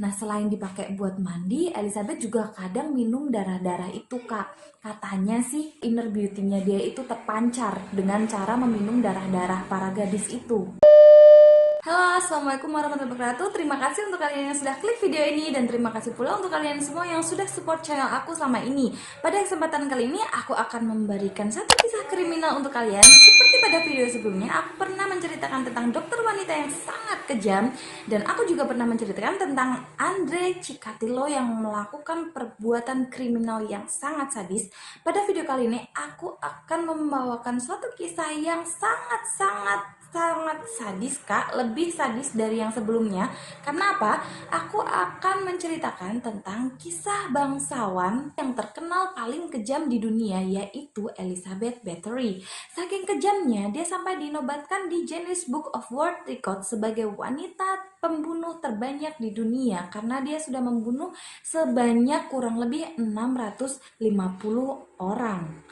Nah, selain dipakai buat mandi, Elizabeth juga kadang minum darah-darah itu, Kak. Katanya sih inner beauty-nya dia itu terpancar dengan cara meminum darah-darah para gadis itu. Halo, assalamualaikum warahmatullahi wabarakatuh. Terima kasih untuk kalian yang sudah klik video ini, dan terima kasih pula untuk kalian semua yang sudah support channel aku selama ini. Pada kesempatan kali ini aku akan memberikan satu kisah kriminal untuk kalian. Seperti pada video sebelumnya, aku pernah menceritakan tentang dokter wanita yang sangat kejam, dan aku juga pernah menceritakan tentang Andre Chikatilo yang melakukan perbuatan kriminal yang sangat sadis. Pada video kali ini aku akan membawakan suatu kisah yang sangat sadis, Kak, lebih sadis dari yang sebelumnya. Karena apa? Aku akan menceritakan tentang kisah bangsawan yang terkenal paling kejam di dunia, yaitu Elizabeth Bathory. Saking kejamnya, dia sampai dinobatkan di Guinness Book of World Records sebagai wanita pembunuh terbanyak di dunia karena dia sudah membunuh sebanyak kurang lebih 650 orang.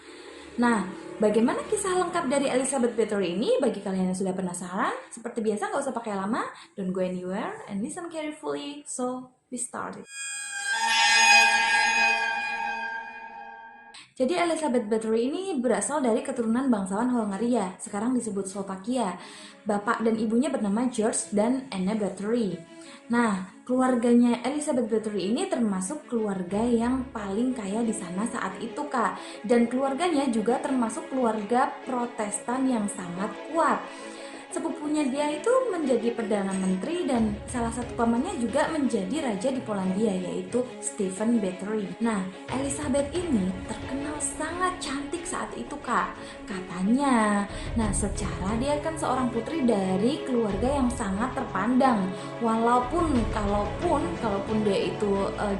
Nah, bagaimana kisah lengkap dari Elizabeth Bathory ini? Bagi kalian yang sudah penasaran, seperti biasa nggak usah pakai lama, don't go anywhere and listen carefully. So, we started. Jadi Elizabeth Bathory ini berasal dari keturunan bangsawan Hongaria, sekarang disebut Slovakia. Bapak dan ibunya bernama George dan Anne Bathory. Nah, keluarganya Elizabeth Bathory ini termasuk keluarga yang paling kaya di sana saat itu, Kak. Dan keluarganya juga termasuk keluarga Protestan yang sangat kuat. Sepupunya dia itu menjadi Perdana Menteri dan salah satu pamannya juga menjadi raja di Polandia, yaitu Stephen Bathory. Nah, Elizabeth ini terkenal sangat cantik saat itu, Kak, katanya. Nah, secara dia kan seorang putri dari keluarga yang sangat terpandang. Kalaupun dia itu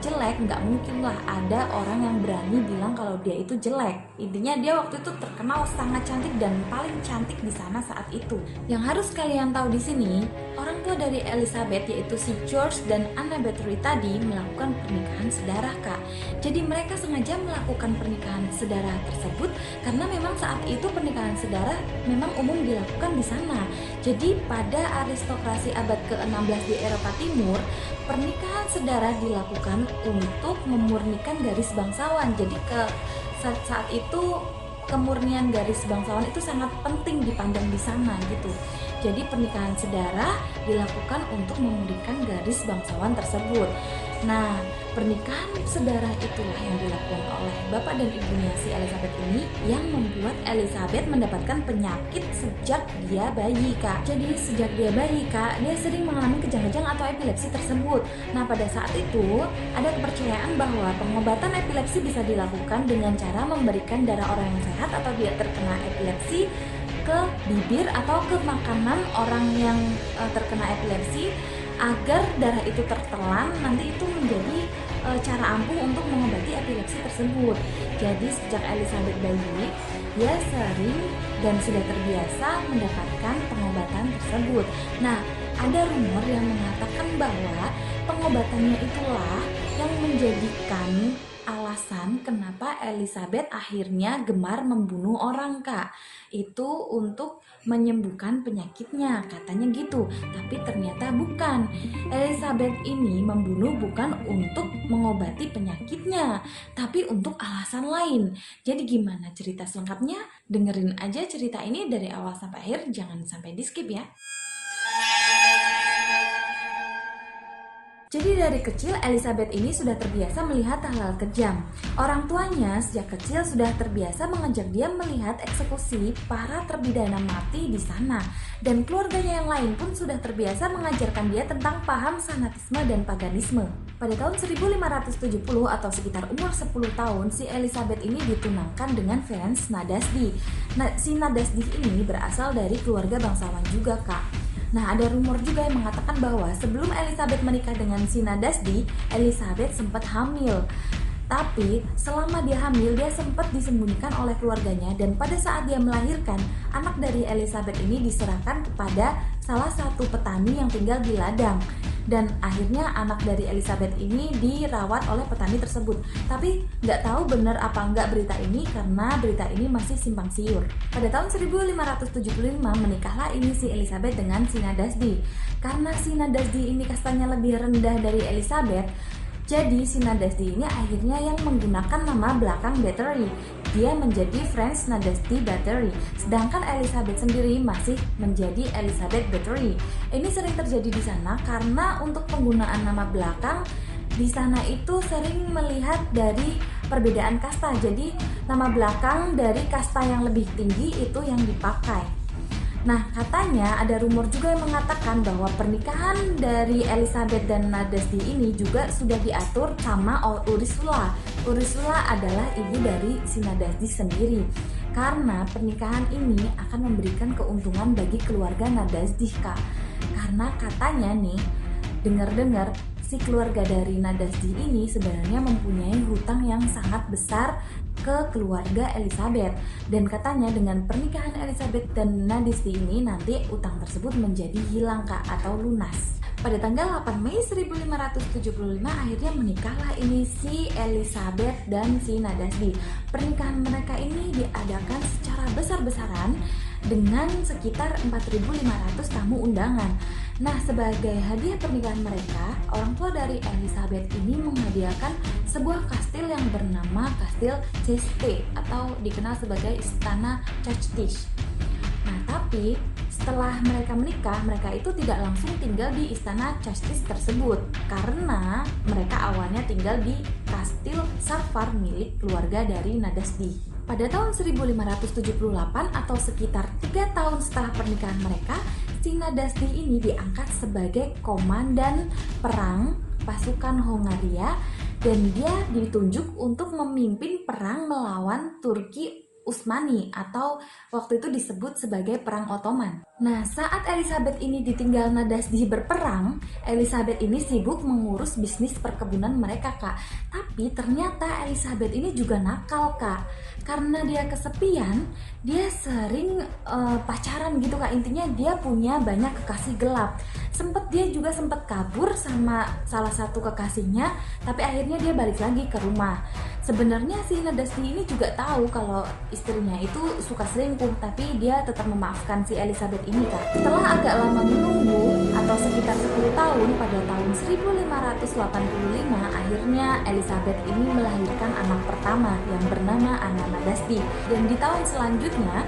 jelek, nggak mungkin lah ada orang yang berani bilang kalau dia itu jelek. Intinya dia waktu itu terkenal sangat cantik dan paling cantik di sana saat itu. Yang harus kalian tahu di sini, orang tua dari Elizabeth yaitu si George dan Anne Bathory tadi melakukan pernikahan sedara, Kak. Jadi mereka sengaja melakukan pernikahan sedara tersebut karena memang saat itu pernikahan sedara memang umum dilakukan di sana. Jadi pada aristokrasi abad ke-16 di Eropa Timur, pernikahan sedara dilakukan untuk memurnikan garis bangsawan. Jadi saat itu kemurnian garis bangsawan itu sangat penting dipandang di sana gitu. Jadi pernikahan sedara dilakukan untuk memurnikan garis bangsawan tersebut. Nah, pernikahan sedara itulah yang dilakukan oleh bapak dan ibunya si Elizabeth ini yang membuat Elizabeth mendapatkan penyakit sejak dia bayi, Kak. Jadi sejak dia bayi, Kak, dia sering mengalami kejang-kejang atau epilepsi tersebut. Nah, pada saat itu ada kepercayaan bahwa pengobatan epilepsi bisa dilakukan dengan cara memberikan darah orang yang sehat atau dia terkena epilepsi ke bibir atau ke makanan orang yang terkena epilepsi, agar darah itu tertelan, nanti itu menjadi cara ampuh untuk mengobati epilepsi tersebut. Jadi sejak Elizabeth bayi, dia sering dan sudah terbiasa mendapatkan pengobatan tersebut. Nah, ada rumor yang mengatakan bahwa pengobatannya itulah yang menjadikan alasan kenapa Elizabeth akhirnya gemar membunuh orang, Kak. Itu untuk menyembuhkan penyakitnya, katanya gitu. Tapi ternyata bukan. Elizabeth ini membunuh bukan untuk mengobati penyakitnya, tapi untuk alasan lain. Jadi gimana cerita selengkapnya? Dengerin aja cerita ini dari awal sampai akhir, jangan sampai di skip ya. Jadi dari kecil Elizabeth ini sudah terbiasa melihat hal-hal kejam. Orang tuanya sejak kecil sudah terbiasa mengajak dia melihat eksekusi para terpidana mati di sana. Dan keluarganya yang lain pun sudah terbiasa mengajarkan dia tentang paham fanatisme dan paganisme. Pada tahun 1570 atau sekitar umur 10 tahun, si Elizabeth ini ditunangkan dengan Ferenc Nadasdy. Nah, si Nadasdy ini berasal dari keluarga bangsawan juga, Kak. Nah, ada rumor juga yang mengatakan bahwa sebelum Elizabeth menikah dengan si Nadasdy, Elizabeth sempat hamil. Tapi selama dia hamil, dia sempat disembunyikan oleh keluarganya, dan pada saat dia melahirkan, anak dari Elizabeth ini diserahkan kepada salah satu petani yang tinggal di ladang. dan akhirnya anak dari Elizabeth ini dirawat oleh petani tersebut. Tapi nggak tahu benar apa enggak berita ini karena berita ini masih simpang siur. Pada tahun 1575 menikahlah ini si Elizabeth dengan si Nadasdi. Karena si Nadasdi ini kastanya lebih rendah dari Elizabeth, jadi si Nadasdi ini akhirnya yang menggunakan nama belakang Bathory. Dia menjadi Frances Nadasdi Bathory, sedangkan Elizabeth sendiri masih menjadi Elizabeth Bathory. Ini sering terjadi di sana karena untuk penggunaan nama belakang di sana itu sering melihat dari perbedaan kasta. Jadi nama belakang dari kasta yang lebih tinggi itu yang dipakai. Nah, katanya ada rumor juga yang mengatakan bahwa pernikahan dari Elizabeth dan Nadasdi ini juga sudah diatur sama Ursula. Ursula adalah ibu dari si Nadasdi sendiri. Karena pernikahan ini akan memberikan keuntungan bagi keluarga Nadasdi, Kak. Karena katanya nih, dengar-dengar si keluarga dari Nadasdi ini sebenarnya mempunyai hutang yang sangat besar ke keluarga Elizabeth, dan katanya dengan pernikahan Elizabeth dan Nadasdi ini nanti utang tersebut menjadi hilang, Kak, atau lunas. Pada tanggal 8 Mei 1575 akhirnya menikahlah ini si Elizabeth dan si Nadasdi. Pernikahan mereka ini diadakan secara besar-besaran dengan sekitar 4.500 tamu undangan. Nah, sebagai hadiah pernikahan mereka, orang tua dari Elizabeth ini menghadiahkan sebuah kastil yang bernama Kastil Cheste atau dikenal sebagai Istana Churchill. Nah, tapi setelah mereka menikah, mereka itu tidak langsung tinggal di Istana Churchill tersebut karena mereka awalnya tinggal di Kastil Safar milik keluarga dari Nadasdi. Pada tahun 1578 atau sekitar 3 tahun setelah pernikahan mereka, si Nadasdi ini diangkat sebagai komandan perang pasukan Hongaria dan dia ditunjuk untuk memimpin perang melawan Turki Utsmani atau waktu itu disebut sebagai Perang Ottoman. Nah, saat Elizabeth ini ditinggal Nadasdi berperang, Elizabeth ini sibuk mengurus bisnis perkebunan mereka, Kak. Tapi ternyata Elizabeth ini juga nakal, Kak. Karena dia kesepian, dia sering pacaran gitu, Kak. Intinya dia punya banyak kekasih gelap. Dia juga sempat kabur sama salah satu kekasihnya, tapi akhirnya dia balik lagi ke rumah. Sebenarnya si Nadasdi ini juga tahu kalau istrinya itu suka selingkuh, tapi dia tetap memaafkan si Elizabeth ini, Kak. Setelah agak lama menunggu atau sekitar 10 tahun, pada tahun 1585 akhirnya Elizabeth ini melahirkan anak pertama yang bernama Anna Nadasdi. Dan di tahun selanjutnya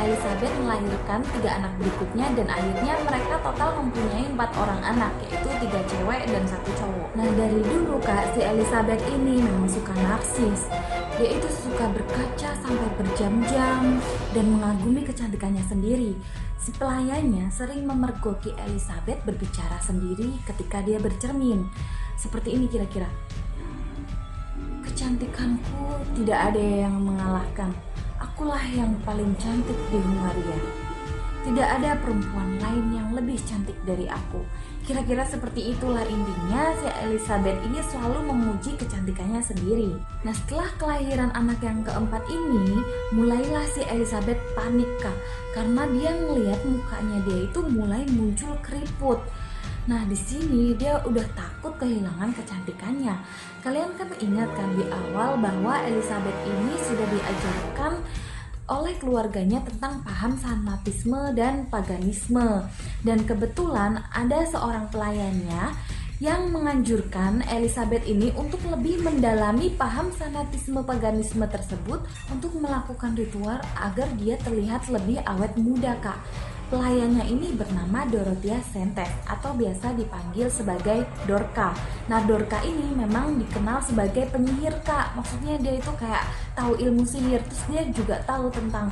Elizabeth melahirkan 3 anak berikutnya dan akhirnya mereka total mempunyai 4 orang anak, yaitu 3 cewek dan 1 cowok. Nah, dari dulu, Kak, si Elizabeth ini memang suka narsis. Dia itu suka berkaca sampai berjam-jam dan mengagumi kecantikannya sendiri. Si pelayannya sering memergoki Elizabeth berbicara sendiri ketika dia bercermin. Seperti ini kira-kira. Kecantikanku tidak ada yang mengalahkan. Akulah yang paling cantik di Hungaria. Tidak ada perempuan lain yang lebih cantik dari aku. Kira-kira seperti itulah intinya si Elizabeth ini selalu memuji kecantikannya sendiri. Nah, setelah kelahiran anak yang keempat ini, mulailah si Elizabeth panik, Kak, karena dia ngelihat mukanya dia itu mulai muncul keriput. Nah, di sini dia udah takut kehilangan kecantikannya. Kalian kan ingat kan di awal bahwa Elizabeth ini sudah diajarkan oleh keluarganya tentang paham fanatisme dan paganisme. Dan kebetulan ada seorang pelayannya yang menganjurkan Elizabeth ini untuk lebih mendalami paham fanatisme paganisme tersebut untuk melakukan ritual agar dia terlihat lebih awet muda, Kak. Pelayannya ini bernama Dorothea Sentes atau biasa dipanggil sebagai Dorka. Nah, Dorka ini memang dikenal sebagai penyihir, Kak. Maksudnya dia itu kayak tahu ilmu sihir, terus dia juga tahu tentang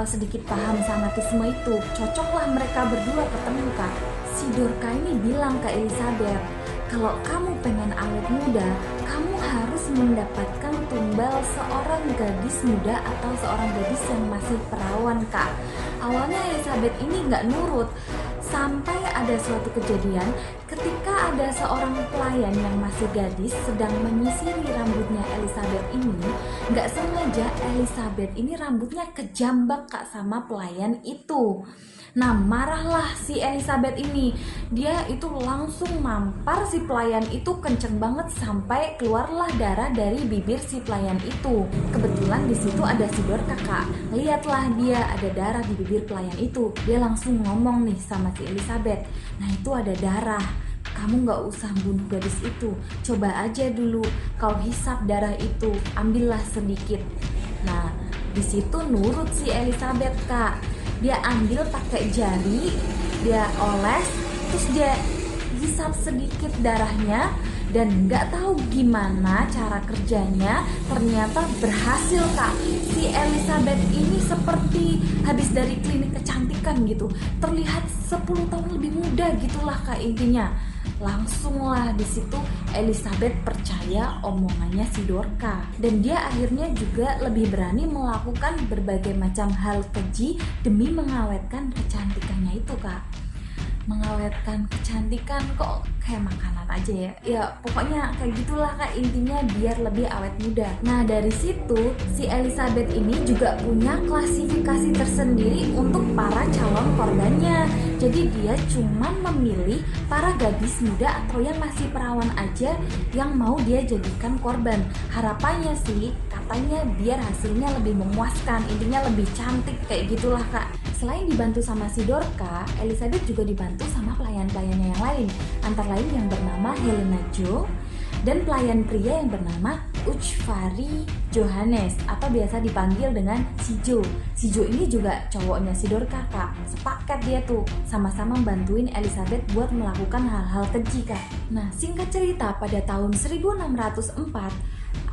sedikit paham fanatisme itu. Cocoklah mereka berdua ketemu, Kak. Si Dorka ini bilang ke Elizabeth, kalau kamu pengen awet muda, kamu harus mendapatkan tumbal seorang gadis muda atau seorang gadis yang masih perawan, Kak. Awalnya Elizabeth ini nggak nurut, sampai ada suatu kejadian ketika ada seorang pelayan yang masih gadis sedang menyisiri rambutnya Elizabeth ini. Nggak sengaja Elizabeth ini rambutnya kejambak Kak sama pelayan itu. Nah, marahlah si Elizabeth ini. Dia itu langsung mampar si pelayan itu kenceng banget sampai keluarlah darah dari bibir si pelayan itu. Kebetulan di situ ada si Dorka Kak. Lihatlah dia ada darah di bibir pelayan itu. Dia langsung ngomong nih sama si Elizabeth. Nah, itu ada darah. Kamu gak usah bunuh gadis itu. Coba aja dulu kau hisap darah itu. Ambillah sedikit. Nah, di situ nurut si Elizabeth Kak. Dia ambil pakai jari, dia oles, terus dia hisap sedikit darahnya, dan nggak tahu gimana cara kerjanya, ternyata berhasil Kak. Si Elizabeth ini seperti habis dari klinik kecantikan gitu, terlihat 10 tahun lebih muda gitulah Kak intinya. Langsunglah di situ Elizabeth percaya omongannya si Dorka, dan dia akhirnya juga lebih berani melakukan berbagai macam hal keji demi mengawetkan kecantikannya itu Kak. Mengawetkan kecantikan kok kayak makanan aja ya. Ya pokoknya kayak gitulah Kak intinya, biar lebih awet muda. Nah, dari situ si Elizabeth ini juga punya klasifikasi tersendiri untuk para calon korbannya. Jadi dia cuman memilih para gadis muda atau yang masih perawan aja yang mau dia jadikan korban. Harapannya sih katanya biar hasilnya lebih memuaskan, intinya lebih cantik kayak gitulah Kak. Selain dibantu sama si Dorka, Elizabeth juga dibantu sama pelayan-pelayannya yang lain, antara lain yang bernama Helena Jo dan pelayan pria yang bernama Uchvari Johannes atau biasa dipanggil dengan si Jo. Si Jo ini juga cowoknya si Dorka Kak. Sepakat dia tuh sama-sama bantuin Elizabeth buat melakukan hal-hal keji Kak. Nah, singkat cerita pada tahun 1604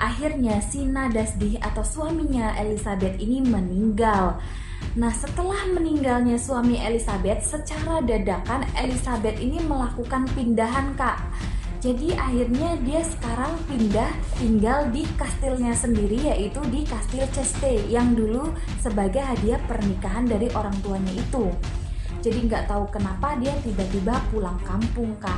akhirnya si Nadasdi atau suaminya Elizabeth ini meninggal. Nah, setelah meninggalnya suami Elizabeth, secara dadakan Elizabeth ini melakukan pindahan Kak. Jadi akhirnya dia sekarang pindah tinggal di kastilnya sendiri, yaitu di Kastil Cheste yang dulu sebagai hadiah pernikahan dari orang tuanya itu. Jadi nggak tahu kenapa dia tiba-tiba pulang kampung Kak.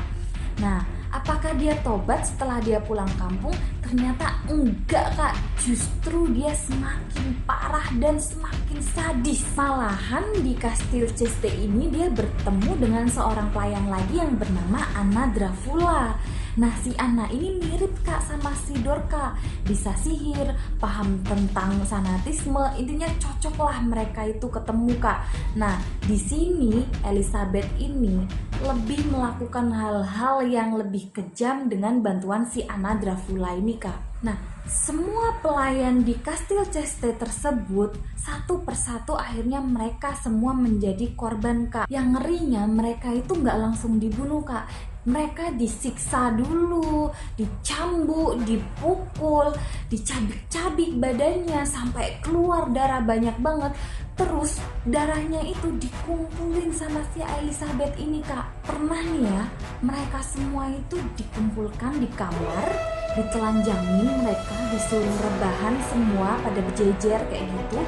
Nah, apakah dia tobat setelah dia pulang kampung? Ternyata enggak Kak, justru dia semakin parah dan semakin sadis. Malahan di Kastil Cheste ini dia bertemu dengan seorang pelayan lagi yang bernama Anna Dracula. Nah, si Anna ini mirip Kak sama si Dorka, bisa sihir, paham tentang sanatisme, intinya cocok lah mereka itu ketemu Kak. Nah, di sini Elizabeth ini lebih melakukan hal-hal yang lebih kejam dengan bantuan si Anna Dracula ini Kak. Nah, semua pelayan di Kastil Cheste tersebut satu persatu akhirnya mereka semua menjadi korban Kak. Yang ngerinya mereka itu nggak langsung dibunuh Kak. Mereka disiksa dulu, dicambuk, dipukul, dicabik-cabik badannya sampai keluar darah banyak banget. Terus darahnya itu dikumpulin sama si Elizabeth ini Kak. Pernah nih ya, mereka semua itu dikumpulkan di kamar, ditelanjangin mereka, disuruh rebahan semua pada berjejer kayak gitu.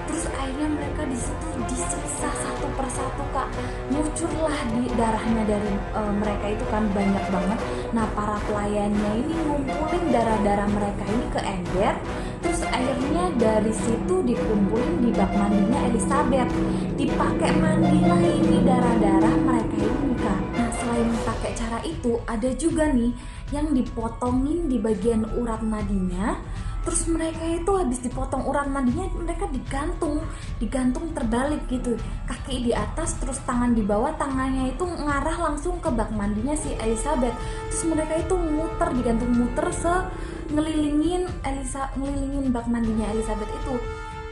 Terus akhirnya mereka di situ disiksa satu persatu Kak. Ngucurlah di darahnya dari mereka itu kan banyak banget. Nah, para pelayannya ini ngumpulin darah-darah mereka ini ke ember. Terus akhirnya dari situ dikumpulin di bak mandinya Elizabeth. Dipakai mandilah ini darah-darah mereka ini Kak. Nah, selain pakai cara itu, ada juga nih yang dipotongin di bagian urat nadinya. Terus mereka itu habis dipotong urat nadinya, mereka digantung terbalik gitu, kaki di atas terus tangan di bawah, tangannya itu ngarah langsung ke bak mandinya si Elizabeth. Terus mereka itu digantung muter ngelilingin bak mandinya Elizabeth itu.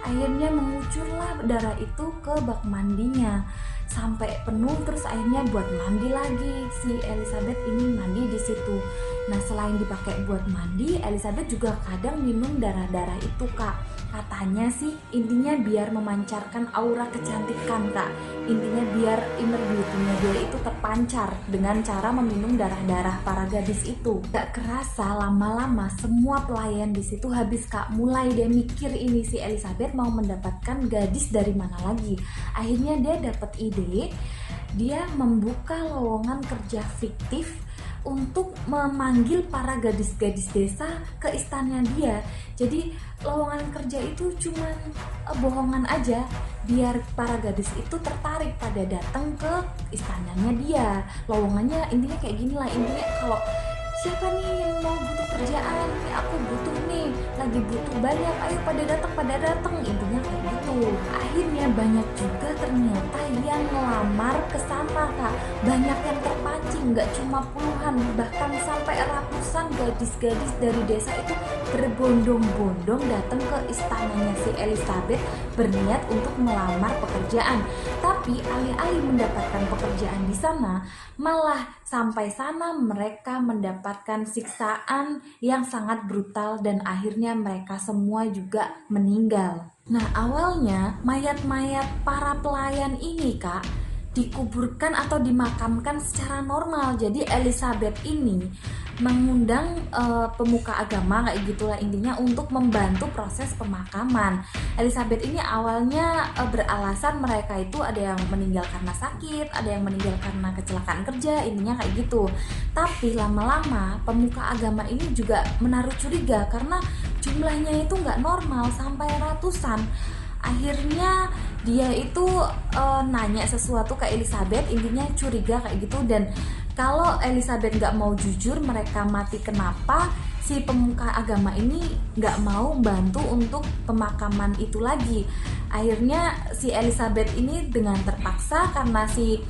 Akhirnya mengucurlah darah itu ke bak mandinya sampai penuh. Terus akhirnya buat mandi lagi, si Elizabeth ini mandi di situ. Nah, selain dipakai buat mandi, Elizabeth juga kadang minum darah-darah itu Kak. Katanya sih intinya biar memancarkan aura kecantikan Kak. Intinya biar inner beauty-nya dia itu terpancar dengan cara meminum darah-darah para gadis itu. Gak kerasa lama-lama semua pelayan di situ habis Kak. Mulai dia mikir ini si Elizabeth mau mendapatkan gadis dari mana lagi. Akhirnya dia dapat ide ide, dia membuka lowongan kerja fiktif untuk memanggil para gadis-gadis desa ke istananya dia. Jadi lowongan kerja itu cuma bohongan aja biar para gadis itu tertarik pada datang ke istananya dia. Lowongannya intinya kayak gini lah, intinya kalau siapa nih yang mau butuh kerjaan nih, aku butuh nih, lagi butuh banyak, ayo pada datang, intinya kayak gitu. Akhirnya banyak juga ternyata yang ngelamar ke sana Kak, banyak yang terpancing, nggak cuma puluhan, bahkan sampai ratusan gadis-gadis dari desa itu berbondong-bondong datang ke istananya si Elizabeth berniat untuk melamar pekerjaan. Tapi alih-alih mendapatkan pekerjaan di sana, malah sampai sana mereka mendapatkan siksaan yang sangat brutal dan akhirnya mereka semua juga meninggal. Nah, awalnya mayat-mayat para pelayan ini Kak dikuburkan atau dimakamkan secara normal. Jadi Elizabeth ini mengundang pemuka agama kayak gitulah intinya untuk membantu proses pemakaman. Elizabeth ini awalnya beralasan mereka itu ada yang meninggal karena sakit, ada yang meninggal karena kecelakaan kerja, intinya kayak gitu. Tapi lama-lama pemuka agama ini juga menaruh curiga karena jumlahnya itu nggak normal sampai ratusan. Akhirnya dia itu nanya sesuatu ke Elizabeth, intinya curiga kayak gitu. Dan kalau Elizabeth nggak mau jujur mereka mati kenapa, si pemuka agama ini nggak mau bantu untuk pemakaman itu lagi. Akhirnya si Elizabeth ini dengan terpaksa, karena si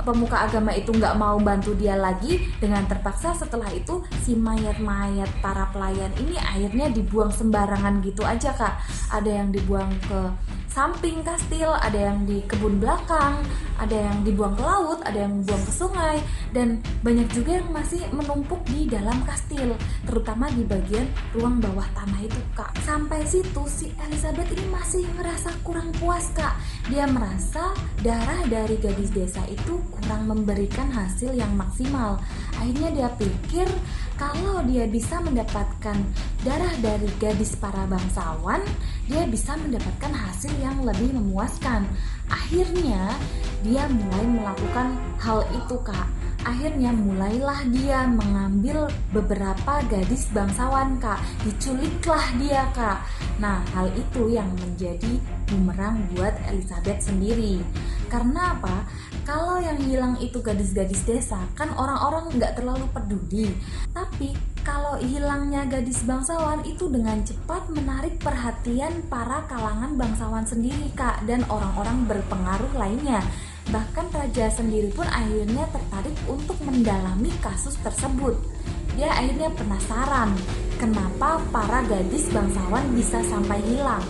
pemuka agama itu nggak mau bantu dia lagi, dengan terpaksa setelah itu si mayat-mayat para pelayan ini akhirnya dibuang sembarangan gitu aja Kak. Ada yang dibuang ke samping kastil, ada yang di kebun belakang, ada yang dibuang ke laut, ada yang dibuang ke sungai, dan banyak juga yang masih menumpuk di dalam kastil, terutama di bagian ruang bawah tanah itu Kak. Sampai situ si Elizabeth ini masih merasa kurang puas Kak. Dia merasa darah dari gadis desa itu kurang memberikan hasil yang maksimal. Akhirnya dia pikir kalau dia bisa mendapatkan darah dari gadis para bangsawan, dia bisa mendapatkan hasil yang lebih memuaskan. Akhirnya dia mulai melakukan hal itu Kak. Akhirnya mulailah dia mengambil beberapa gadis bangsawan Kak. Diculiklah dia Kak. Nah, hal itu yang menjadi bumerang buat Elizabeth sendiri. Karena apa? Kalau yang hilang itu gadis-gadis desa, kan orang-orang nggak terlalu peduli. Tapi kalau hilangnya gadis bangsawan itu dengan cepat menarik perhatian para kalangan bangsawan sendiri Kak, dan orang-orang berpengaruh lainnya. Bahkan raja sendiri pun akhirnya tertarik untuk mendalami kasus tersebut. Dia akhirnya penasaran kenapa para gadis bangsawan bisa sampai hilang.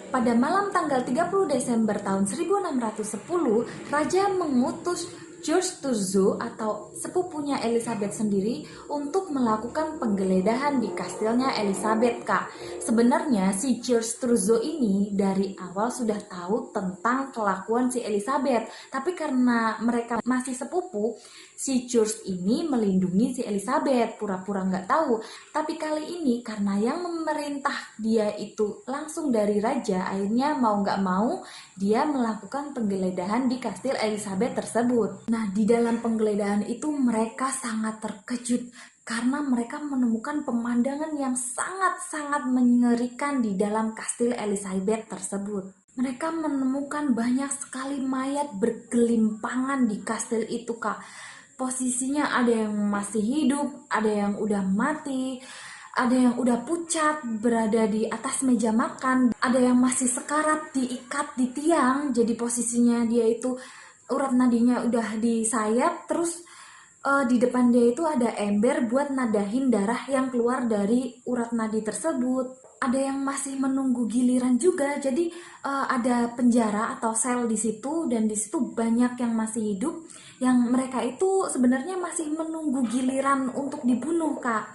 Pada malam tanggal 30 Desember tahun 1610, Raja mengutus George Turzo atau sepupunya Elizabeth sendiri untuk melakukan penggeledahan di kastilnya Elizabeth Kak. Sebenarnya si George Turzo ini dari awal sudah tahu tentang kelakuan si Elizabeth, tapi karena mereka masih sepupu, si George ini melindungi si Elizabeth, pura-pura nggak tahu. Tapi kali ini karena yang memerintah dia itu langsung dari raja, akhirnya mau nggak mau dia melakukan penggeledahan di kastil Elizabeth tersebut. Nah, di dalam penggeledahan itu mereka sangat terkejut karena mereka menemukan pemandangan yang sangat-sangat mengerikan di dalam kastil Elizabeth tersebut. Mereka menemukan banyak sekali mayat bergelimpangan di kastil itu Kak. Posisinya ada yang masih hidup, ada yang udah mati, ada yang udah pucat berada di atas meja makan, ada yang masih sekarat diikat di tiang. Jadi posisinya dia itu urat nadinya udah di sayap, terus di depan dia itu ada ember buat nadahin darah yang keluar dari urat nadi tersebut. Ada yang masih menunggu giliran juga, jadi ada penjara atau sel di situ, dan di situ banyak yang masih hidup, yang mereka itu sebenarnya masih menunggu giliran untuk dibunuh Kak.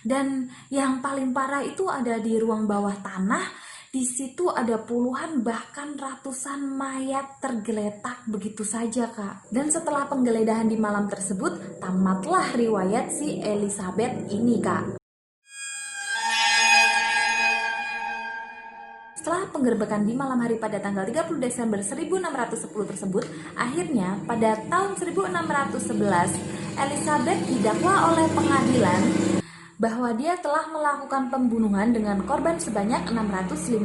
Dan yang paling parah itu ada di ruang bawah tanah. Di situ ada puluhan bahkan ratusan mayat tergeletak begitu saja Kak. Dan setelah penggeledahan di malam tersebut, tamatlah riwayat si Elizabeth ini Kak. Setelah penggerbekan di malam hari pada tanggal 30 Desember 1610 tersebut, akhirnya pada tahun 1611 Elizabeth didakwa oleh pengadilan bahwa dia telah melakukan pembunuhan dengan korban sebanyak 650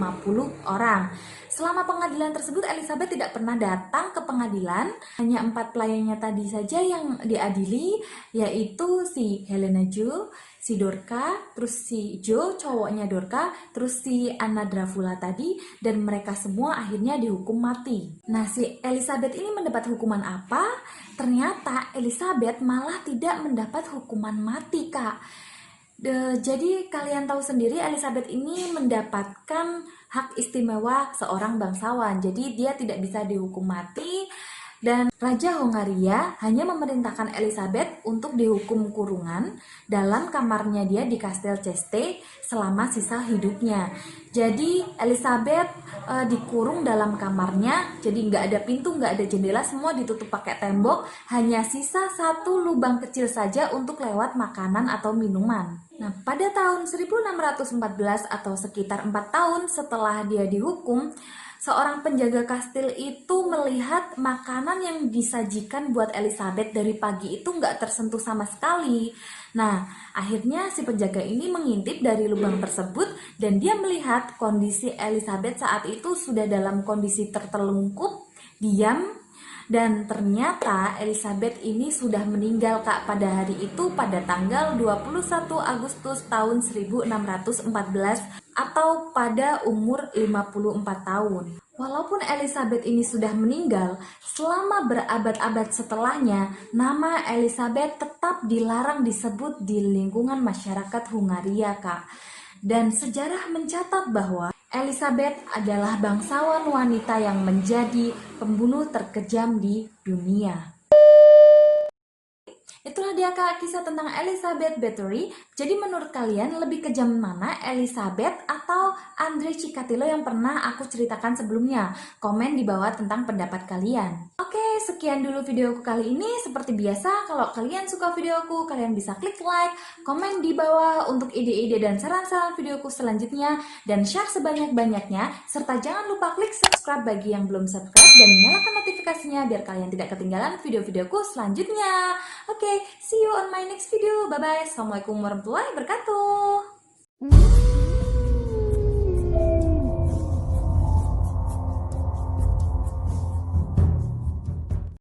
orang. Selama pengadilan tersebut, Elizabeth tidak pernah datang ke pengadilan. Hanya 4 pelayannya tadi saja yang diadili, yaitu si Helena Jo, si Dorca, terus si Joe, cowoknya Dorca, terus si Anna Dracula tadi, dan mereka semua akhirnya dihukum mati. Nah, si Elizabeth ini mendapat hukuman apa? Ternyata Elizabeth malah tidak mendapat hukuman mati, Kak. Jadi kalian tahu sendiri Elizabeth ini mendapatkan hak istimewa seorang bangsawan. Jadi dia tidak bisa dihukum mati dan Raja Hongaria hanya memerintahkan Elizabeth untuk dihukum kurungan dalam kamarnya dia di Kastel Ceste selama sisa hidupnya. Jadi Elizabeth dikurung dalam kamarnya, jadi nggak ada pintu, nggak ada jendela, semua ditutup pakai tembok, hanya sisa satu lubang kecil saja untuk lewat makanan atau minuman. Nah, pada tahun 1614 atau sekitar 4 tahun setelah dia dihukum, seorang penjaga kastil itu melihat makanan yang disajikan buat Elizabeth dari pagi itu nggak tersentuh sama sekali. Nah, akhirnya si penjaga ini mengintip dari lubang tersebut dan dia melihat kondisi Elizabeth saat itu sudah dalam kondisi tertelungkup, diam, dan ternyata Elizabeth ini sudah meninggal, Kak, pada hari itu pada tanggal 21 Agustus tahun 1614 atau pada umur 54 tahun. Walaupun Elizabeth ini sudah meninggal, selama berabad-abad setelahnya, nama Elizabeth tetap dilarang disebut di lingkungan masyarakat Hungaria, Kak. Dan sejarah mencatat bahwa Elizabeth adalah bangsawan wanita yang menjadi pembunuh terkejam di dunia. Itulah dia, Kak, kisah tentang Elizabeth Bathory. Jadi menurut kalian lebih kejam mana, Elizabeth atau Andrei Chikatilo yang pernah aku ceritakan sebelumnya? Komen di bawah tentang pendapat kalian. Oke, sekian dulu videoku kali ini. Seperti biasa, kalau kalian suka videoku, kalian bisa klik like, komen di bawah untuk ide-ide dan saran-saran videoku selanjutnya, dan share sebanyak-banyaknya, serta jangan lupa klik subscribe bagi yang belum subscribe dan nyalakan notifikasinya biar kalian tidak ketinggalan video-videoku selanjutnya. Oke, see you on my next video. Bye-bye. Assalamualaikum warahmatullahi wabarakatuh.